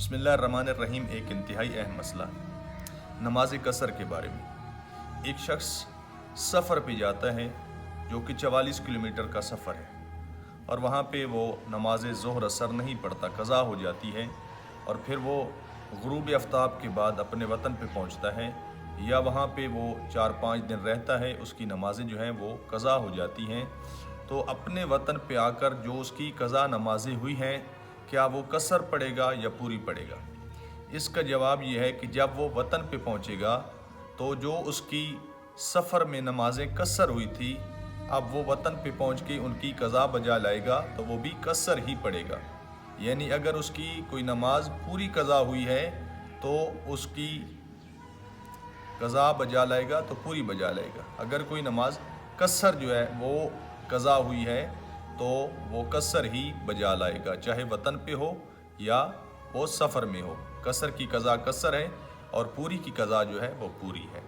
बिस्मिल्लाहिर्रहमानिर्रहीम। एक इंतहाई अहम मसला नमाज कसर के बारे में। एक शख्स सफ़र पे जाता है जो कि 44 किलोमीटर का सफ़र है और वहाँ पे वो नमाज ज़ोहर असर नहीं पढ़ता, क़ज़ा हो जाती है और फिर वो ग़ुरूब आफ्ताब के बाद अपने वतन पे पहुँचता है या वहाँ पे वो 4-5 दिन रहता है, उसकी नमाज़ें जो हैं वो क़ज़ा हो जाती हैं। तो अपने वतन पे आकर जो उसकी क़ज़ा नमाज़ें हुई हैं, क्या वो कसर पड़ेगा या पूरी पड़ेगा? इसका जवाब ये है कि जब वो वतन पे पहुँचेगा तो जो उसकी सफ़र में नमाज़ें कसर हुई थी, अब वो वतन पे पहुँच के उनकी क़ज़ा बजा लाएगा तो वो भी कसर ही पड़ेगा। यानी अगर उसकी कोई नमाज पूरी क़ज़ा हुई है तो उसकी क़ज़ा बजा लाएगा तो पूरी बजा लाएगा। अगर कोई नमाज कसर जो है वो क़ज़ा हुई है तो वो कसर ही बजा लाएगा, चाहे वतन पे हो या वो सफ़र में हो। कसर की क़ज़ा कसर है और पूरी की क़ज़ा जो है वो पूरी है।